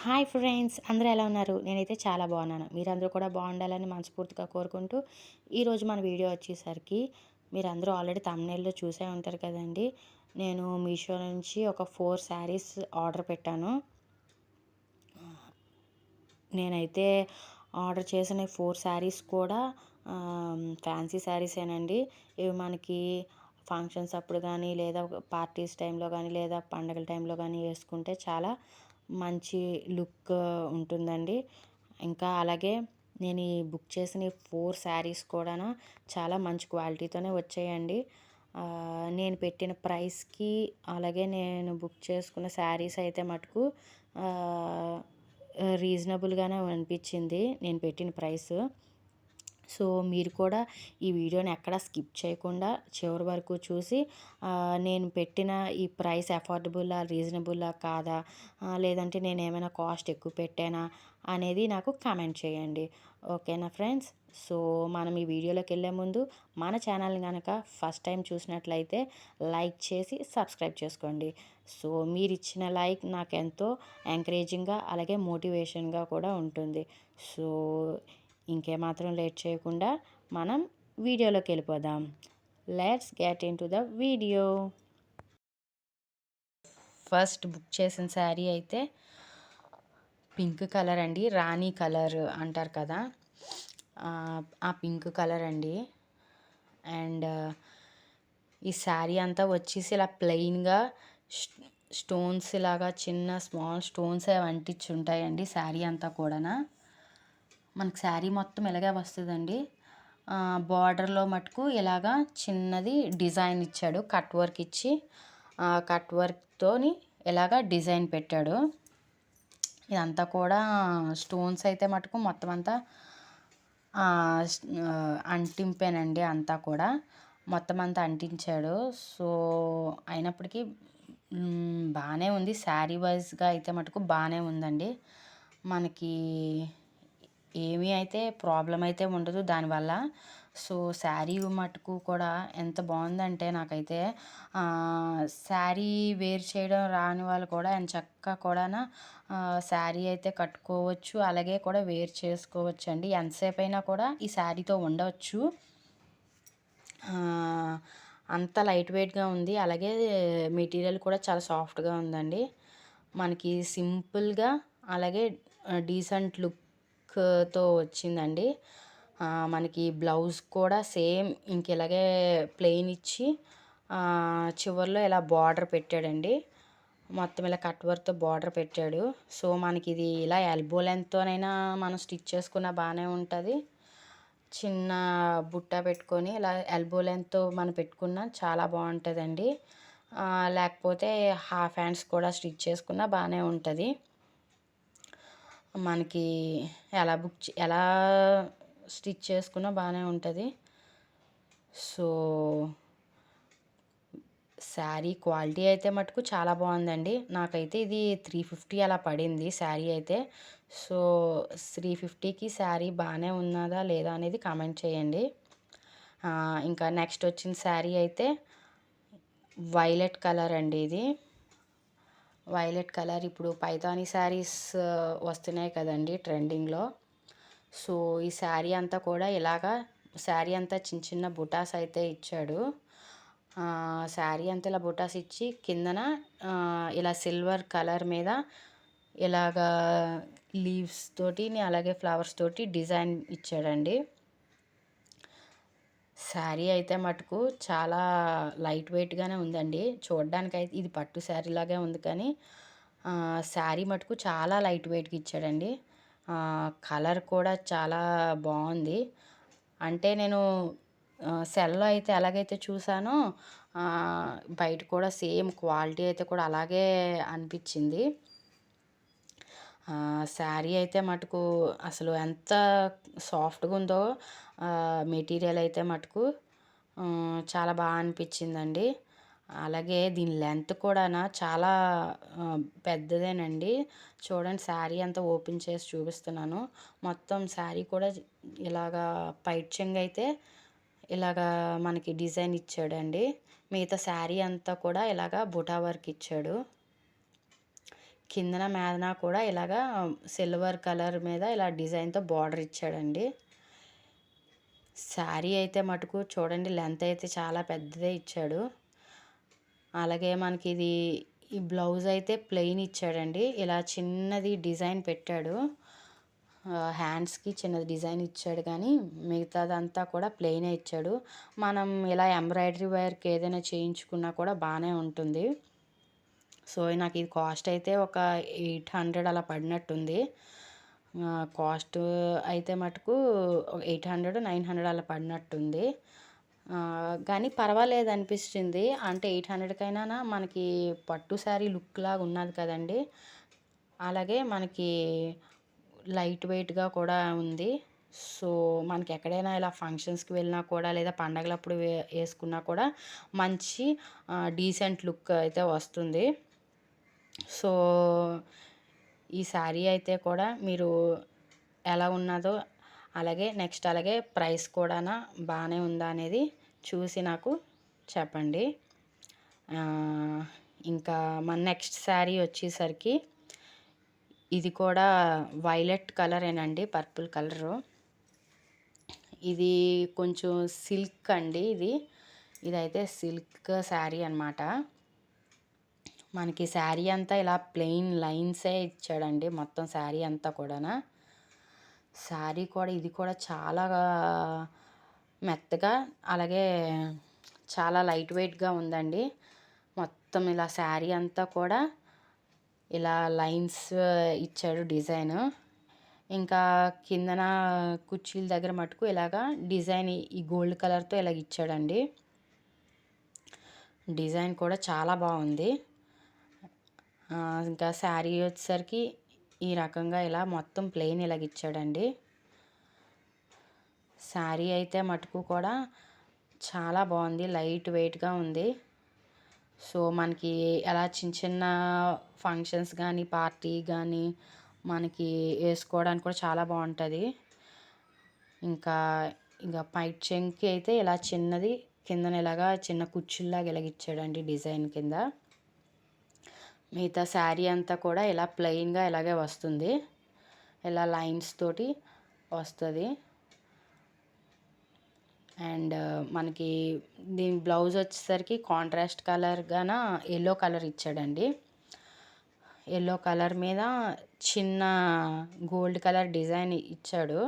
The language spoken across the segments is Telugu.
హాయ్ ఫ్రెండ్స్, అందరూ ఎలా ఉన్నారు? నేనైతే చాలా బాగున్నాను. మీరందరూ కూడా బాగుండాలని మనస్ఫూర్తిగా కోరుకుంటూ, ఈరోజు మన వీడియో వచ్చేసరికి మీరందరూ ఆల్రెడీ థంబ్‌నెయిల్‌లో చూసే ఉంటారు కదండీ! నేను మీషో నుంచి ఒక 4 శారీస్ ఆర్డర్ పెట్టాను. నేనైతే ఆర్డర్ చేసిన 4 శారీస్ కూడా ఫ్యాన్సీ శారీసేనండి. ఇవి మనకి ఫంక్షన్స్ అప్పుడు కానీ, లేదా పార్టీస్ టైంలో కానీ, లేదా పండగల టైంలో కానీ వేసుకుంటే చాలా మంచి లుక్ ఉంటుందండి. ఇంకా అలాగే నేను ఈ బుక్ చేసిన ఈ 4 శారీస్ కూడాను చాలా మంచి క్వాలిటీతోనే వచ్చాయండి. నేను పెట్టిన ప్రైస్‌కి అలాగే నేను బుక్ చేసుకున్న శారీస్ అయితే మటుకు రీజనబుల్‌గానే అనిపించింది నేను పెట్టిన ప్రైసు. సో, మీరు కూడా ఈ వీడియోని ఎక్కడా స్కిప్ చేయకుండా చివరి వరకు చూసి నేను పెట్టిన ఈ ప్రైస్ అఫోర్డబులా, రీజనబులా కాదా, లేదంటే నేనేమైనా కాస్ట్ ఎక్కువ పెట్టానా అనేది నాకు కామెంట్ చేయండి. ఓకేనా ఫ్రెండ్స్? సో, మనం ఈ వీడియోలోకి వెళ్ళే ముందు మన ఛానల్ని కనుక ఫస్ట్ టైం చూసినట్లయితే లైక్ చేసి సబ్స్క్రైబ్ చేసుకోండి. సో, మీరిచ్చిన లైక్ నాకెంతో ఎంకరేజింగ్‌గా అలాగే మోటివేషన్‌గా కూడా ఉంటుంది. సో, ఇంకేమాత్రం లేట్ చేయకుండా మనం వీడియోలోకి వెళ్ళిపోదాం. Let's get in to the video. First book చేసిన శారీ అయితే పింక్ కలర్ అండి. రాణి కలర్ అంటారు కదా, ఆ పింక్ కలర్ అండి. అండ్ ఈ శారీ అంతా వచ్చేసి ఇలా ప్లెయిన్గా స్టోన్స్ ఇలాగా చిన్న స్మాల్ స్టోన్స్ అవి అంటించి ఉంటాయండి శారీ అంతా కూడా. మనకు శారీ మొత్తం ఇలాగే వస్తుందండి. బార్డర్లో మటుకు ఇలాగా చిన్నది డిజైన్ ఇచ్చాడు, కట్ వర్క్ ఇచ్చి కట్ వర్క్తోని ఇలాగా డిజైన్ పెట్టాడు. ఇదంతా కూడా స్టోన్స్ అయితే మటుకు మొత్తం అంతా అంటింపానండి. అంతా కూడా మొత్తం అంతా అంటించాడు. సో, అయినప్పటికీ బాగానే ఉంది. శారీ వైజ్గా అయితే మటుకు బాగానే ఉందండి. మనకి ఏమీ అయితే ప్రాబ్లం అయితే ఉండదు దానివల్ల. సో, శారీ మటుకు కూడా ఎంత బాగుందంటే నాకైతే శారీ వేర్ చేయడం రాని వాళ్ళు కూడా ఎంచక్కా కూడా శారీ అయితే కట్టుకోవచ్చు, అలాగే కూడా వేర్ చేసుకోవచ్చు అండి. ఎంతసేపు అయినా కూడా ఈ శారీతో ఉండవచ్చు. అంత లైట్ వెయిట్గా ఉంది. అలాగే మెటీరియల్ కూడా చాలా సాఫ్ట్గా ఉందండి. మనకి సింపుల్గా అలాగే డీసెంట్ లుక్తో వచ్చిందండి. మనకి బ్లౌజ్ కూడా సేమ్ ఇంక ఇలాగే ప్లెయిన్ ఇచ్చి చివర్లో ఇలా బార్డర్ పెట్టాడండి. మొత్తం ఇలా కట్ వర్క్తో బార్డర్ పెట్టాడు. సో, మనకి ఇది ఇలా ఎల్బో లెంత్తోనైనా మనం స్టిచ్ చేసుకున్న బాగానే ఉంటుంది. చిన్న బుట్ట పెట్టుకొని ఇలా ఎల్బో లెంత్తో మనం పెట్టుకున్న చాలా బాగుంటుందండి. లేకపోతే హాఫ్ హ్యాండ్స్ కూడా స్టిచ్ చేసుకున్న బాగానే ఉంటుంది. మనకి ఎలా స్టిచ్ చేసుకున్నా బాగానే ఉంటుంది. సో, శారీ క్వాలిటీ అయితే మటుకు చాలా బాగుందండి. నాకైతే ఇది 350 అలా పడింది శారీ అయితే. సో, 350కి శారీ బాగానే ఉన్నదా లేదా అనేది కామెంట్ చేయండి. ఇంకా నెక్స్ట్ వచ్చిన శారీ అయితే వైలెట్ కలర్ అండి. ఇది వైలెట్ కలర్ ఇప్పుడు పైతానీ శారీస్ వస్తున్నాయి కదండి ట్రెండింగ్లో. సో, ఈ శారీ అంతా కూడా ఇలాగా శారీ అంతా చిన్న చిన్న బుటాస్ అయితే ఇచ్చాడు. శారీ అంతా ఇలా బుటాస్ ఇచ్చి కిందన ఇలా సిల్వర్ కలర్ మీద ఇలాగా లీవ్స్ తోటి అలాగే ఫ్లవర్స్ తోటి డిజైన్ ఇచ్చాడండి. శారీ అయితే మటుకు చాలా లైట్ వెయిట్గానే ఉందండి. చూడడానికైతే ఇది పట్టు శారీ లాగే ఉంది, కానీ శారీ మటుకు చాలా లైట్ వెయిట్గా ఇచ్చాడండి. కలర్ కూడా చాలా బాగుంది. అంటే నేను సెల్లో అయితే ఎలాగైతే చూసానో బయట కూడా సేమ్ క్వాలిటీ అయితే కూడా అలాగే అనిపించింది. శారీ అయితే మటుకు అసలు ఎంత సాఫ్ట్గా ఉందో మెటీరియల్ అయితే మటుకు చాలా బాగా అనిపించిందండి. అలాగే దీని లెంత్ కూడా చాలా పెద్దదేనండి. చూడండి, శారీ అంతా ఓపెన్ చేసి చూపిస్తున్నాను. మొత్తం శారీ కూడా ఇలాగా పైట్ చెంగు అయితే ఇలాగా మనకి డిజైన్ ఇచ్చాడండి. మిగతా శారీ అంతా కూడా ఇలాగా బుటా వర్క్ ఇచ్చాడు. కిందన మీదన కూడా ఇలాగా సిల్వర్ కలర్ మీద ఇలా డిజైన్తో బార్డర్ ఇచ్చాడండి. శారీ అయితే మటుకు చూడండి, లెంత్ అయితే చాలా పెద్దదే ఇచ్చాడు. అలాగే మనకి ఇది ఈ బ్లౌజ్ అయితే ప్లెయిన్ ఇచ్చాడండి. ఇలా చిన్నది డిజైన్ పెట్టాడు. హ్యాండ్స్కి చిన్నది డిజైన్ ఇచ్చాడు, కానీ మిగతాదంతా కూడా ప్లెయినే ఇచ్చాడు. మనం ఇలా ఎంబ్రాయిడరీ వర్క్ ఏదైనా చేయించుకున్నా కూడా బాగానే ఉంటుంది. సో నాకు ఇది కాస్ట్ అయితే ఒక 800 అలా పడినట్టుంది. కాస్ట్ అయితే మటుకు 800, 900 అలా పడినట్టుంది. కానీ పర్వాలేదు అనిపించింది. అంటే 800కైనా మనకి పట్టు శారీ లుక్ లాగా ఉన్నది కదండి. అలాగే మనకి లైట్ వెయిట్గా కూడా ఉంది. సో మనకి ఎక్కడైనా ఇలా ఫంక్షన్స్కి వెళ్ళినా కూడా, లేదా పండగలప్పుడు వేసుకున్నా కూడా మంచి డీసెంట్ లుక్ అయితే వస్తుంది. సో ఈ శారీ అయితే కూడా మీరు ఎలా ఉన్నదో, అలాగే ప్రైస్ కూడా బాగానే ఉందా అనేది చూసి నాకు చెప్పండి. ఇంకా మన నెక్స్ట్ శారీ వచ్చేసరికి ఇది కూడా వైలెట్ కలరేనండి, పర్పుల్ కలరు. ఇది కొంచెం సిల్క్ అండి. ఇదైతే సిల్క్ శారీ అనమాట. మనకి శారీ అంతా ఇలా ప్లెయిన్ లైన్సే ఇచ్చాడండి, మొత్తం శారీ అంతా కూడా. శారీ కూడా ఇది కూడా చాలా మెత్తగా, అలాగే చాలా లైట్ వెయిట్గా ఉందండి. మొత్తం ఇలా శారీ అంతా కూడా ఇలా లైన్స్ ఇచ్చాడు డిజైన్. ఇంకా కిందన కుర్చీల దగ్గర మటుకు ఇలాగా డిజైన్ ఈ గోల్డ్ కలర్తో ఇలాగ ఇచ్చాడండి. డిజైన్ కూడా చాలా బాగుంది. ఇంకా శారీ వచ్చేసరికి ఈ రకంగా ఇలా మొత్తం ప్లెయిన్ ఇలాగ ఇచ్చాడండి. శారీ అయితే మటుకు కూడా చాలా బాగుంది, లైట్ వెయిట్గా ఉంది. సో మనకి ఎలా చిన్న చిన్న ఫంక్షన్స్ కానీ, పార్టీ కానీ మనకి వేసుకోవడానికి కూడా చాలా బాగుంటుంది. ఇంకా పైట్ చెంకి అయితే ఇలా చిన్నది కిందన ఇలాగా చిన్న కుచ్చుల్లాగా ఇలాగ ఇచ్చాడండి డిజైన్ కింద. మిగతా శారీ అంతా కూడా ఇలా ప్లెయిన్గా ఇలాగే వస్తుంది, ఇలా లైన్స్ తోటి వస్తుంది. అండ్ మనకి దీని బ్లౌజ్ వచ్చేసరికి కాంట్రాస్ట్ కలర్గాన ఎల్లో కలర్ ఇచ్చాడండి. ఎల్లో కలర్ మీద చిన్న గోల్డ్ కలర్ డిజైన్ ఇచ్చాడు.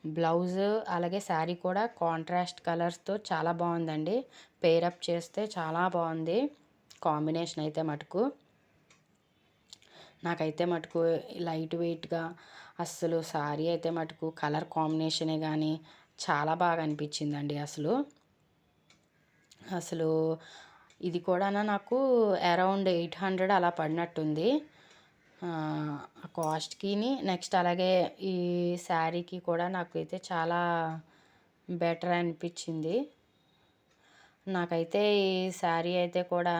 బ్లౌజ్ అలాగే శారీ కూడా కాంట్రాస్ట్ కలర్స్తో చాలా బాగుందండి. పేరప్ చేస్తే చాలా బాగుంది కాంబినేషన్ అయితే మటుకు. నాకైతే మటుకు లైట్ వెయిట్గా అస్సలు శారీ అయితే మటుకు కలర్ కాంబినేషనే కానీ చాలా బాగా అనిపించిందండి. అసలు ఇది కూడా నాకు అరౌండ్ 800 అలా పడినట్టుంది కాస్ట్కి. నెక్స్ట్ అలాగే ఈ శారీకి కూడా నాకైతే చాలా బెటర్ అనిపించింది. నాకైతే ఈ శారీ అయితే కూడా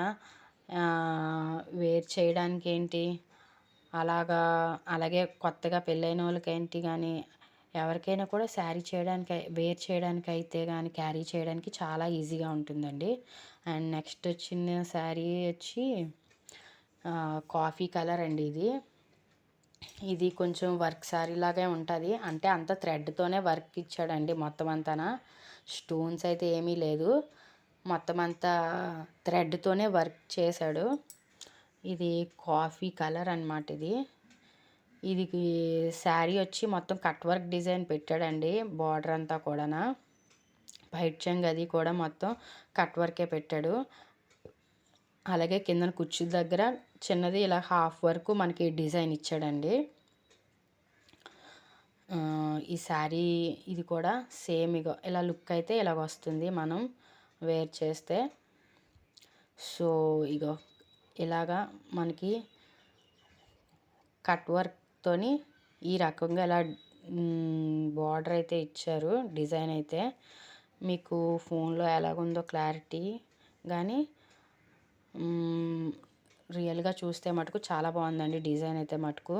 వేర్ చేయడానికి ఏంటి, అలాగే కొత్తగా పెళ్ళైన వాళ్ళకి ఏంటి కానీ ఎవరికైనా కూడా వేర్ చేయడానికి అయితే కానీ క్యారీ చేయడానికి చాలా ఈజీగా ఉంటుందండి. అండ్ నెక్స్ట్ వచ్చిన శారీ వచ్చి కాఫీ కలర్ అండి. ఇది కొంచెం వర్క్ శారీ లాగే ఉంటుంది. అంటే అంత థ్రెడ్తోనే వర్క్ ఇచ్చాడండి మొత్తం అంతా. స్టోన్స్ అయితే ఏమీ లేదు, మొత్తం అంతా థ్రెడ్తోనే వర్క్ చేశాడు. ఇది కాఫీ కలర్ అనమాట. ఇది శారీ వచ్చి మొత్తం కట్ వర్క్ డిజైన్ పెట్టాడండి. బార్డర్ అంతా కూడా పైట్ చెంగు అది కూడా మొత్తం కట్ వర్కే పెట్టాడు. అలాగే కిందన కుర్చీ దగ్గర చిన్నది ఇలా హాఫ్ వరకు మనకి డిజైన్ ఇచ్చాడండి. ఈ శారీ ఇది కూడా సేమ్ ఇలా లుక్ అయితే ఇలాగ వస్తుంది మనం వేర్ చేస్తే. సో ఇలాగా మనకి కట్ వర్క్తోని ఈ రకంగా ఇలా బార్డర్ అయితే ఇచ్చారు. డిజైన్ అయితే మీకు ఫోన్లో ఎలాగుందో క్లారిటీ కానీ రియల్గా చూస్తే మటుకు చాలా బాగుందండి డిజైన్ అయితే మటుకు.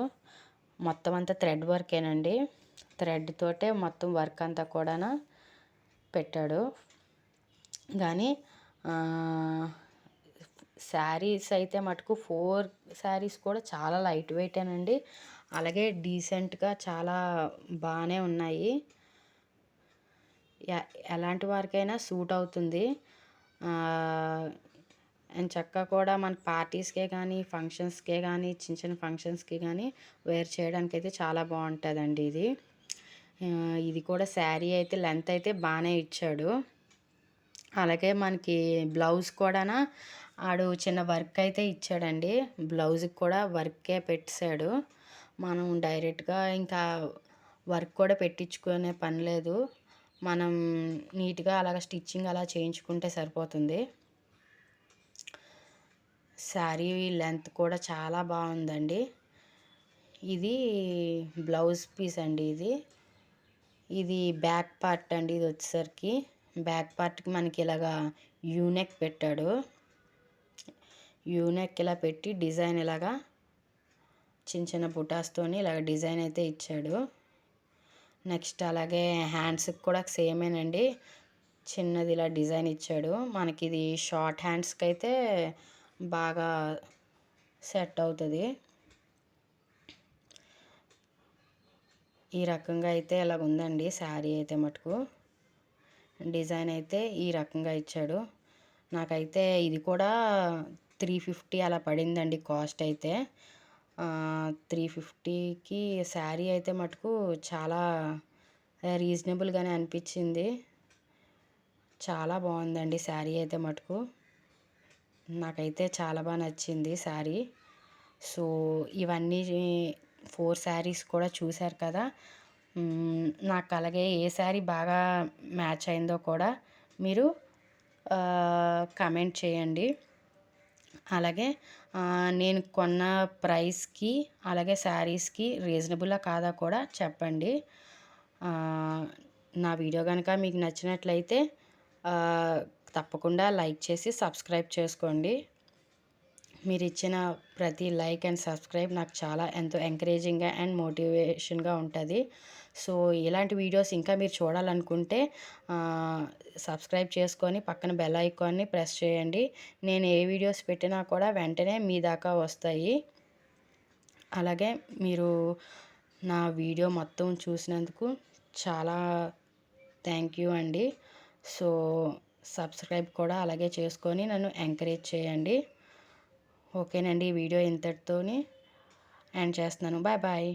మొత్తం అంతా థ్రెడ్ వర్కేనండి, థ్రెడ్ తోటే మొత్తం వర్క్ అంతా కూడా పెట్టాడు. కానీ శారీస్ అయితే మటుకు 4 శారీస్ కూడా చాలా లైట్ వెయిటేనండి. అలాగే డీసెంట్‌గా చాలా బానే ఉన్నాయి. ఎలాంటి వారికైనా సూట్ అవుతుంది. ఆహ్, ఎంచక్కా కూడా మన పార్టీస్‌కే గానీ, ఫంక్షన్స్‌కే గానీ, చిన్న చిన్న ఫంక్షన్స్‌కి గానీ వేర్ చేయడానికైతే చాలా బావుంటదండి ఇది. ఇది కూడా శారీ అయితే లెంత్ అయితే బానే ఇచ్చాడు. అలాగే మనకి బ్లౌజ్ కూడాన ఆడు చిన్న వర్క్ అయితే ఇచ్చాడండి. బ్లౌజ్‌కి కూడా వర్కే పెట్టేసాడు. మనం డైరెక్ట్‌గా ఇంకా వర్క్ కూడా పెట్టించుకునే పని లేదు. మనం నీట్‌గా అలాగ స్టిచ్చింగ్ అలా చేయించుకుంటే సరిపోతుంది. శారీ లెంత్ కూడా చాలా బావుందండి. ఇది బ్లౌజ్ పీస్ అండి ఇది. ఇది బ్యాక్ పార్ట్ అండి ఇదొచ్చేసరికి. బ్యాక్ పార్ట్‌కి మనకి ఇలాగా యూ నెక్ పెట్టాడు. యూ నెక్ ఇలా పెట్టి డిజైన్ ఇలాగా చిన్న చిన్న బుటాస్తోని ఇలాగ డిజైన్ అయితే ఇచ్చాడు. నెక్స్ట్ అలాగే హ్యాండ్స్‌కి కూడా సేమేనండి. చిన్నది ఇలా డిజైన్ ఇచ్చాడు. మనకిది షార్ట్ హ్యాండ్స్‌కైతే బాగా సెట్ అవుతది. ఈ రకంగా అయితే ఇలాగుందండి శారీ అయితే మటుకు. డిజైన్ అయితే ఈ రకంగా ఇచ్చాడు. నాకైతే ఇది కూడా 350 అలా పడిందండి కాస్ట్ అయితే. 350కి శారీ అయితే మటుకు చాలా రీజనబుల్‌గానే అనిపించింది. చాలా బావుందండి శారీ అయితే మటుకు. నాకైతే చాలా నచ్చింది శారీ. సో, ఇవన్నీ 4 శారీస్ కూడా చూసారు కదా! నాకు అలాగే ఏ శారీ బాగా మ్యాచ్ అయిందో కూడా మీరు కమెంట్ చేయండి. అలాగే నేను కొన్న ప్రైస్‌కి, అలాగే శారీస్‌కి రీజనబులా కాదా కూడా చెప్పండి. ఆహ్, నా వీడియో గనక మీకు నచ్చినట్లయితే ఆహ్, తప్పకుండా లైక్ చేసి సబ్స్క్రైబ్ చేసుకోండి. మీరిచ్చిన ప్రతి లైక్ అండ్ సబ్స్క్రైబ్ నాకు చాలా ఎంతో ఎంకరేజింగ్‌గా అండ్ మోటివేషన్‌గా ఉంటది. సో, ఇలాంటి వీడియోస్ ఇంకా మీరు చూడాలనుకుంటే ఆహ్, సబ్స్క్రైబ్ చేసుకొని పక్కన బెల్ ఐకాన్‌ని ప్రెస్ చేయండి. నేను ఏ వీడియోస్ పెట్టినా కూడా వెంటనే మీ దాకా వస్తాయి. అలాగే మీరు నా వీడియో మొత్తం చూసినందుకు చాలా థ్యాంక్ యూ అండి. సో, సబ్స్క్రైబ్ కూడా అలాగే చేసుకొని నన్ను ఎంకరేజ్ చేయండి. ఓకేనండి. ఈ వీడియో ఇంతటితోని ఎండ్ చేస్తున్నాను. Bye bye.